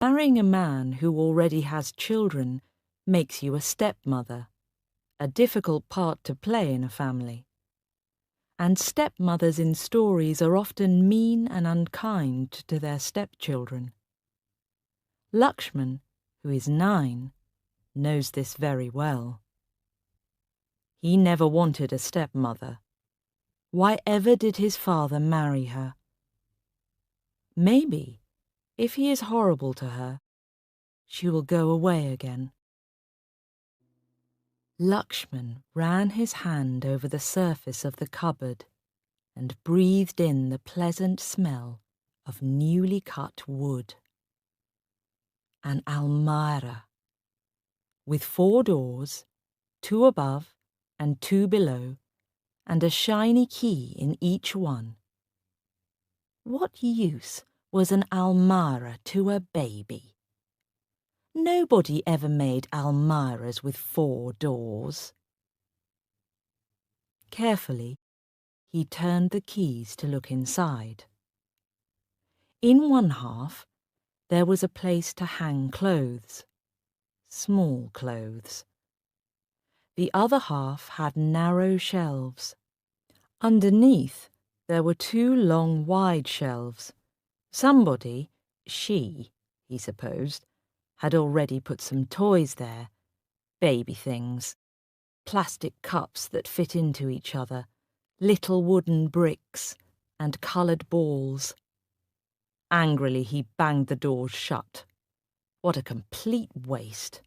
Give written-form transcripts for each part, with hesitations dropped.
Marrying a man who already has children makes you a stepmother, a difficult part to play in a family. And stepmothers in stories are often mean and unkind to their stepchildren. Lakshman, who is 9, knows this very well. He never wanted a stepmother. Why ever did his father marry her? Maybe, if he is horrible to her, she will go away again. Lakshman ran his hand over the surface of the cupboard and breathed in the pleasant smell of newly cut wood. An almirah, with 4 doors, 2 above and 2 below, and a shiny key in each one. What use was an almirah to a baby? Nobody ever made almirahs with 4 doors. Carefully, he turned the keys to look inside. In one half, there was a place to hang clothes, small clothes. The other half had narrow shelves. Underneath, there were 2 long, wide shelves. Somebody, he supposed, had already put some toys there, baby things, plastic cups that fit into each other, little wooden bricks, and coloured balls. Angrily, he banged the doors shut. What a complete waste.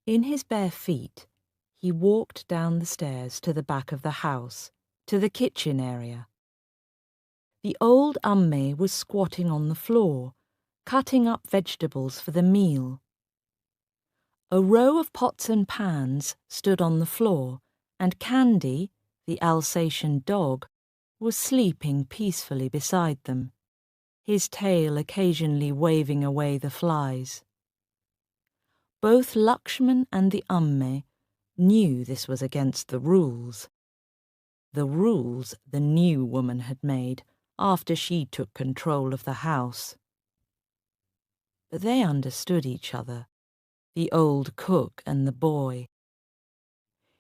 In his bare feet, he walked down the stairs to the back of the house, to the kitchen area. The old amme was squatting on the floor, cutting up vegetables for the meal. A row of pots and pans stood on the floor, and Candy, the Alsatian dog, was sleeping peacefully beside them, his tail occasionally waving away the flies. Both Lakshman and the amme knew this was against the rules the new woman had made after she took control of the house. But they understood each other, the old cook and the boy.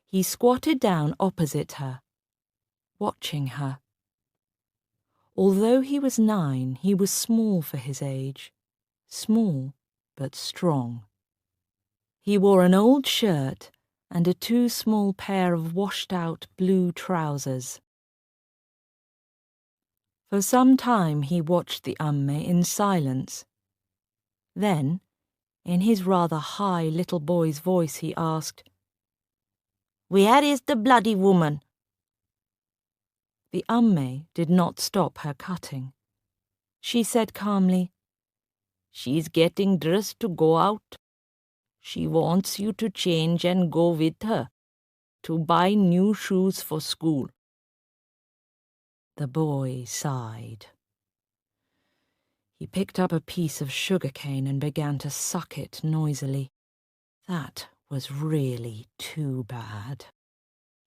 He squatted down opposite her, watching her. Although he was 9, he was small for his age, small but strong. He wore an old shirt and a too small pair of washed-out blue trousers. For some time he watched the amme in silence. Then, in his rather high little boy's voice, he asked, "Where is the bloody woman?" The amme did not stop her cutting. She said calmly, "She's getting dressed to go out. She wants you to change and go with her, to buy new shoes for school." The boy sighed. He picked up a piece of sugarcane and began to suck it noisily. That was really too bad.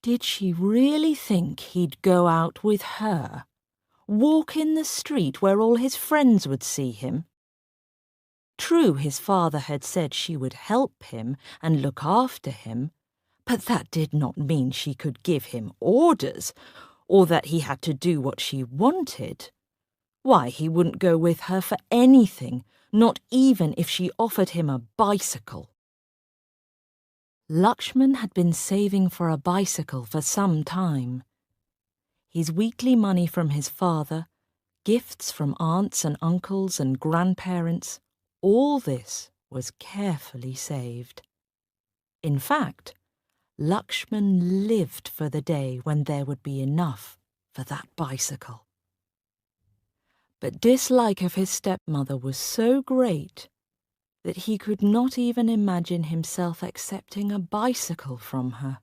Did she really think he'd go out with her? Walk in the street where all his friends would see him? True, his father had said she would help him and look after him, but that did not mean she could give him orders, or that he had to do what she wanted. Why, he wouldn't go with her for anything, not even if she offered him a bicycle. Lakshman had been saving for a bicycle for some time. His weekly money from his father, gifts from aunts and uncles and grandparents, all this was carefully saved. In fact, Lakshman lived for the day when there would be enough for that bicycle. But dislike of his stepmother was so great that he could not even imagine himself accepting a bicycle from her.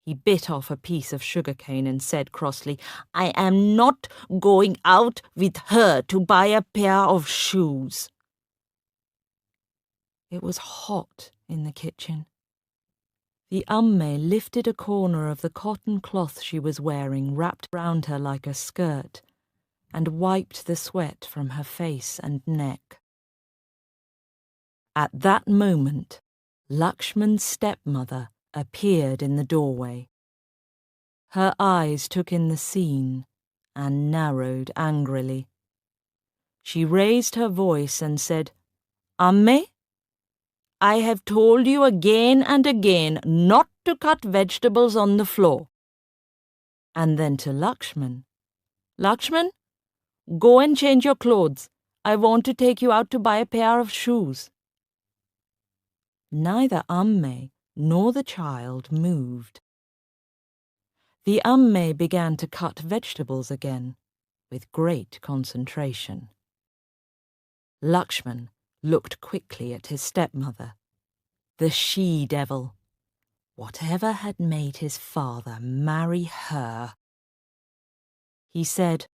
He bit off a piece of sugarcane and said crossly, "I am not going out with her to buy a pair of shoes." It was hot in the kitchen. The amme lifted a corner of the cotton cloth she was wearing wrapped round her like a skirt, and wiped the sweat from her face and neck. At that moment, Lakshman's stepmother appeared in the doorway. Her eyes took in the scene and narrowed angrily. She raised her voice and said, "Amme, I have told you again and again not to cut vegetables on the floor." And then to Lakshman, "Lakshman, go and change your clothes. I want to take you out to buy a pair of shoes." Neither Amme nor the child moved. The Amme began to cut vegetables again, with great concentration. Lakshman looked quickly at his stepmother. The she-devil. Whatever had made his father marry her? He said,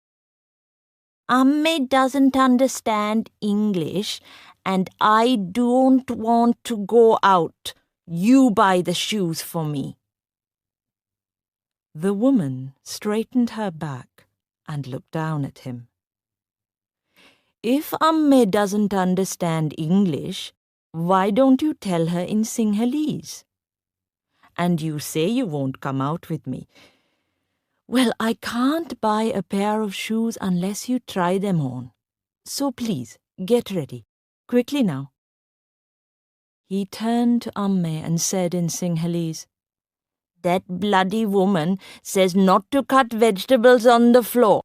"Amme doesn't understand English, and I don't want to go out. You buy the shoes for me." The woman straightened her back and looked down at him. "If Amme doesn't understand English, why don't you tell her in Sinhalese? And you say you won't come out with me. Well, I can't buy a pair of shoes unless you try them on. So please, get ready. Quickly now." He turned to Amme and said in Sinhalese, "That bloody woman says not to cut vegetables on the floor."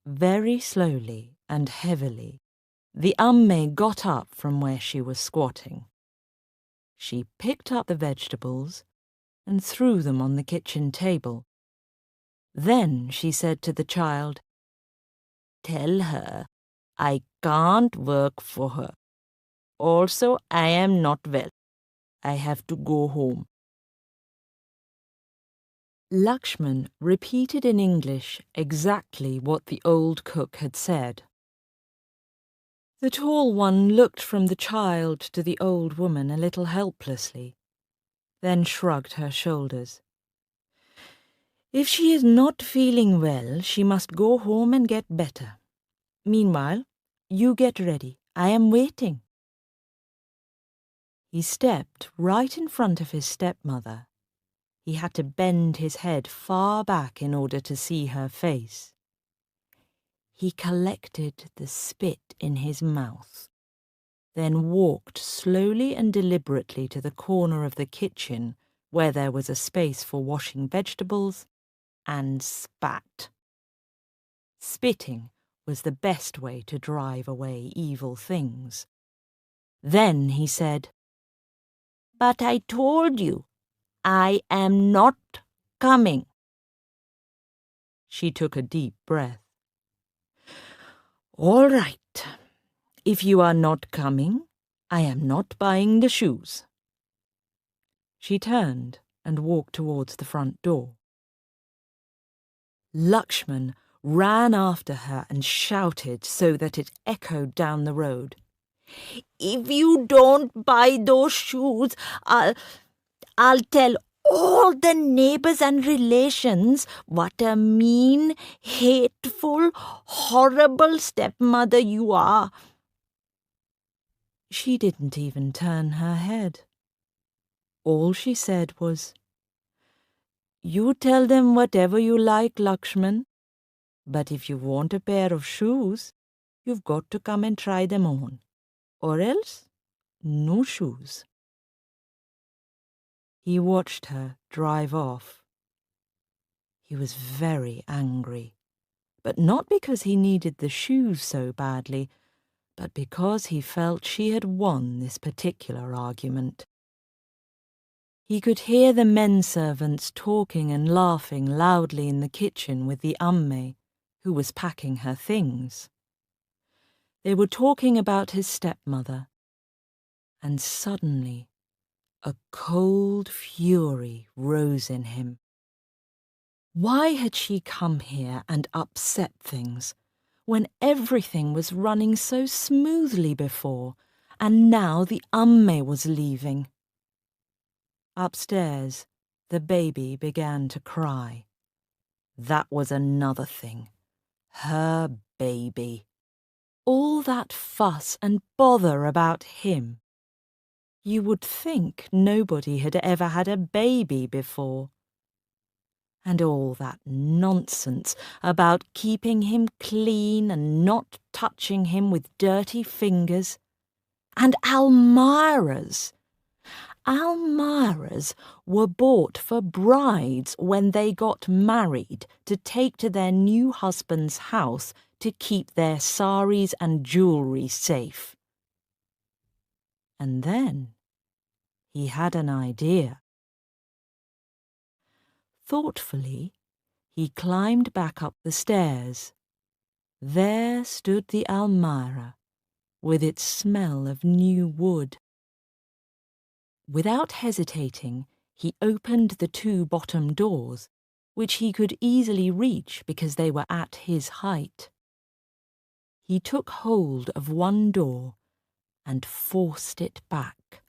Very slowly and heavily, the Amme got up from where she was squatting. She picked up the vegetables and threw them on the kitchen table. Then she said to the child, "Tell her I can't work for her. Also, I am not well. I have to go home." Lakshman repeated in English exactly what the old cook had said. The tall one looked from the child to the old woman a little helplessly, then shrugged her shoulders. If she is not feeling well, she must go home and get better. Meanwhile, you get ready. I am waiting. He stepped right in front of his stepmother. He had to bend his head far back in order to see her face. He collected the spit in his mouth, then walked slowly and deliberately to the corner of the kitchen where there was a space for washing vegetables, and spat. Spitting was the best way to drive away evil things. Then he said, "But I told you, I am not coming." She took a deep breath. "All right. If you are not coming, I am not buying the shoes." She turned and walked towards the front door. Lakshman ran after her and shouted so that it echoed down the road, "If you don't buy those shoes, I'll tell all the neighbors and relations what a mean, hateful, horrible stepmother you are." She didn't even turn her head. All she said was, "You tell them whatever you like, Lakshman, but if you want a pair of shoes, you've got to come and try them on, or else no shoes." He watched her drive off. He was very angry, but not because he needed the shoes so badly, but because he felt she had won this particular argument. He could hear the men servants talking and laughing loudly in the kitchen with the Amme, who was packing her things. They were talking about his stepmother, and suddenly a cold fury rose in him. Why had she come here and upset things, when everything was running so smoothly before, and now the Amme was leaving? Upstairs, the baby began to cry. That was another thing. Her baby. All that fuss and bother about him. You would think nobody had ever had a baby before. And all that nonsense about keeping him clean and not touching him with dirty fingers. And Almiras. Almiras were bought for brides when they got married to take to their new husband's house to keep their saris and jewellery safe. And then he had an idea. Thoughtfully, he climbed back up the stairs. There stood the Almira, with its smell of new wood. Without hesitating, he opened the 2 bottom doors, which he could easily reach because they were at his height. He took hold of one door and forced it back,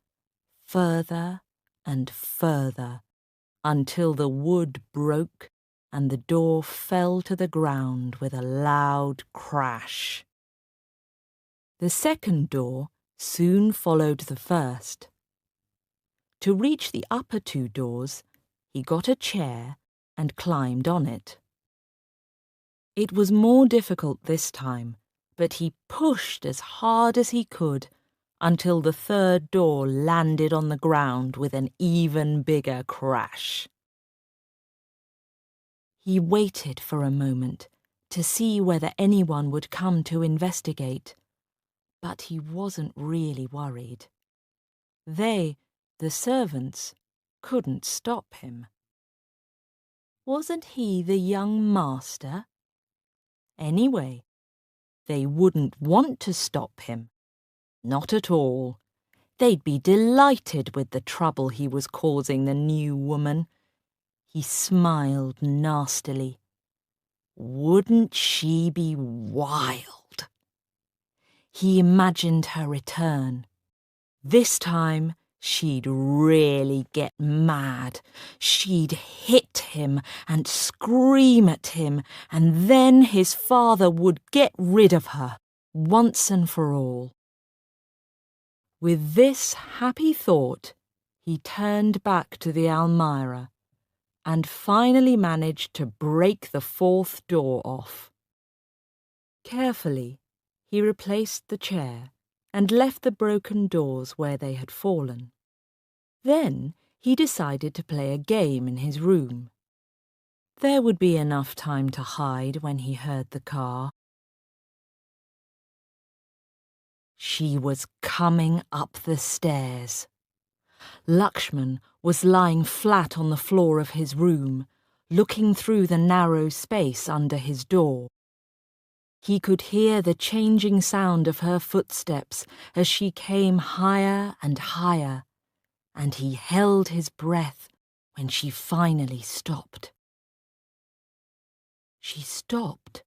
further and further, until the wood broke and the door fell to the ground with a loud crash. The second door soon followed the first. To reach the upper 2 doors, he got a chair and climbed on it. It was more difficult this time, but he pushed as hard as he could until the 3rd door landed on the ground with an even bigger crash. He waited for a moment to see whether anyone would come to investigate, but he wasn't really worried. They, the servants, couldn't stop him. Wasn't he the young master? Anyway, they wouldn't want to stop him. Not at all. They'd be delighted with the trouble he was causing the new woman. He smiled nastily. Wouldn't she be wild? He imagined her return. This time, she'd really get mad. She'd hit him and scream at him, and then his father would get rid of her, once and for all. With this happy thought, he turned back to the Almira and finally managed to break the 4th door off. Carefully, he replaced the chair and left the broken doors where they had fallen. Then he decided to play a game in his room. There would be enough time to hide when he heard the car. She was coming up the stairs. Lakshman was lying flat on the floor of his room, looking through the narrow space under his door. He could hear the changing sound of her footsteps as she came higher and higher, and he held his breath when she finally stopped. She stopped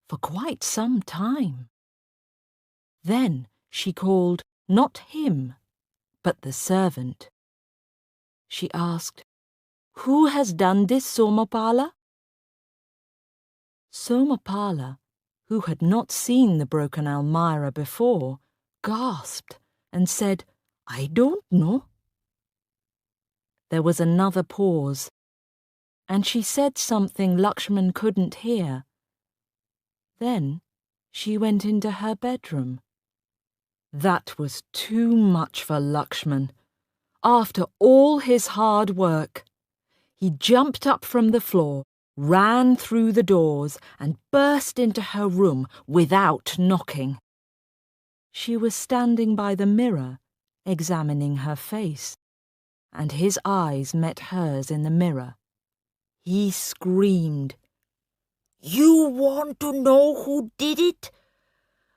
for quite some time. Then she called not him, but the servant. She asked, "Who has done this, Somapala?" Somapala, who had not seen the broken Almira before, gasped and said, "I don't know." There was another pause, and she said something Lakshman couldn't hear. Then she went into her bedroom. That was too much for Lakshman. After all his hard work, he jumped up from the floor, ran through the doors, and burst into her room without knocking. She was standing by the mirror, examining her face, and his eyes met hers in the mirror. He screamed, "You want to know who did it?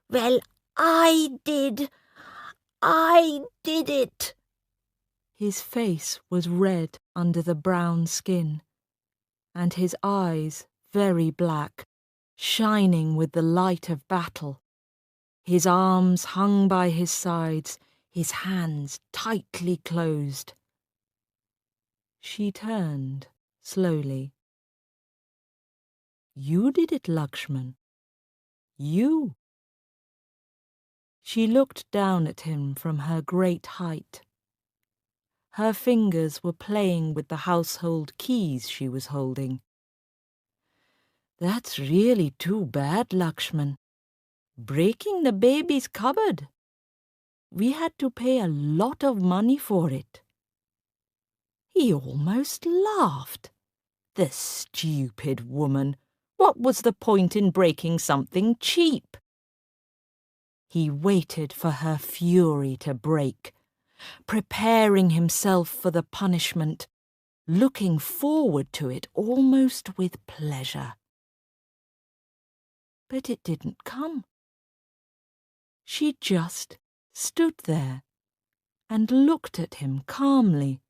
Well, I did. I did it." His face was red under the brown skin, and his eyes very black, shining with the light of battle. His arms hung by his sides, his hands tightly closed. She turned slowly. You did it, Lakshman. You. She looked down at him from her great height. Her fingers were playing with the household keys she was holding. That's really too bad, Lakshman. Breaking the baby's cupboard. We had to pay a lot of money for it. He almost laughed. The stupid woman. What was the point in breaking something cheap? He waited for her fury to break, preparing himself for the punishment, looking forward to it almost with pleasure. But it didn't come. She just stood there and looked at him calmly.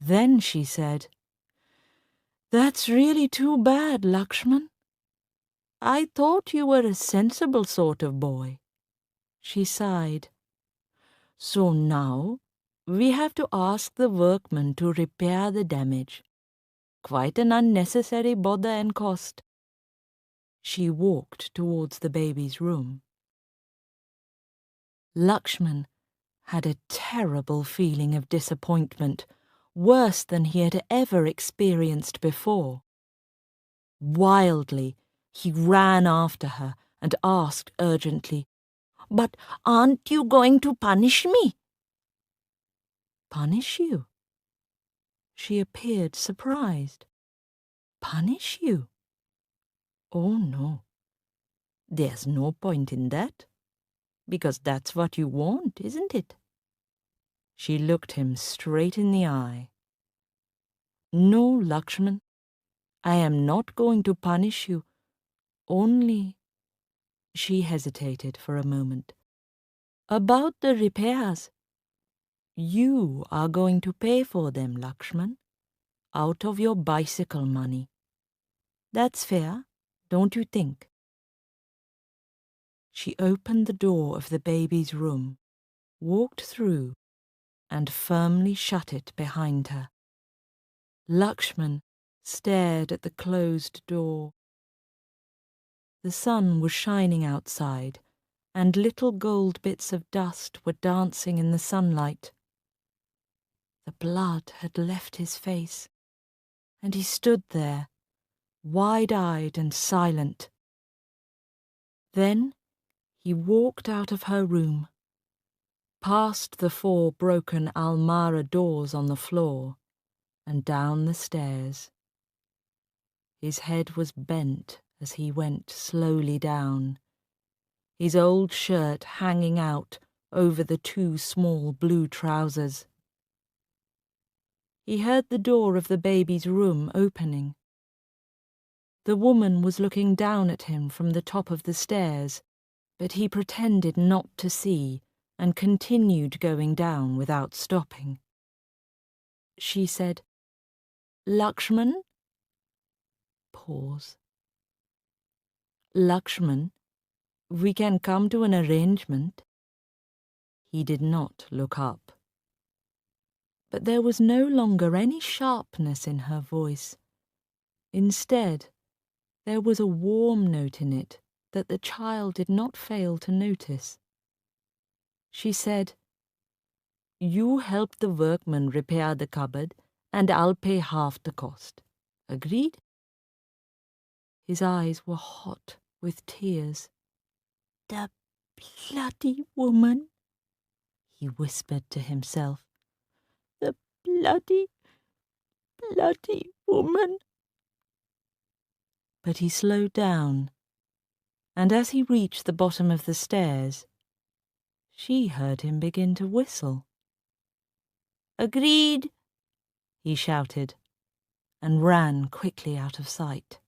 Then she said, "That's really too bad, Lakshman. I thought you were a sensible sort of boy." She sighed. "So now we have to ask the workman to repair the damage. Quite an unnecessary bother and cost." She walked towards the baby's room. Lakshman had a terrible feeling of disappointment, worse than he had ever experienced before. Wildly, he ran after her and asked urgently, "But aren't you going to punish me?" "Punish you?" She appeared surprised. "Punish you? Oh, no. There's no point in that, because that's what you want, isn't it?" She looked him straight in the eye. "No, Lakshman, I am not going to punish you, only—" She hesitated for a moment. "About the repairs. You are going to pay for them, Lakshman, out of your bicycle money. That's fair, don't you think?" She opened the door of the baby's room, walked through, and firmly shut it behind her. Lakshman stared at the closed door. The sun was shining outside, and little gold bits of dust were dancing in the sunlight. The blood had left his face, and he stood there, wide-eyed and silent. Then he walked out of her room, past the 4 broken Almara doors on the floor, and down the stairs. His head was bent as he went slowly down, his old shirt hanging out over the 2 small blue trousers. He heard the door of the baby's room opening. The woman was looking down at him from the top of the stairs, but he pretended not to see and continued going down without stopping. She said, "Lakshman?" Pause. "Lakshman, we can come to an arrangement." He did not look up. But there was no longer any sharpness in her voice. Instead, there was a warm note in it that the child did not fail to notice. She said, "You help the workman repair the cupboard, and I'll pay half the cost. Agreed?" His eyes were hot with tears. "The bloody woman," he whispered to himself. "The bloody woman." But he slowed down, and as he reached the bottom of the stairs, she heard him begin to whistle. "Agreed," he shouted, and ran quickly out of sight.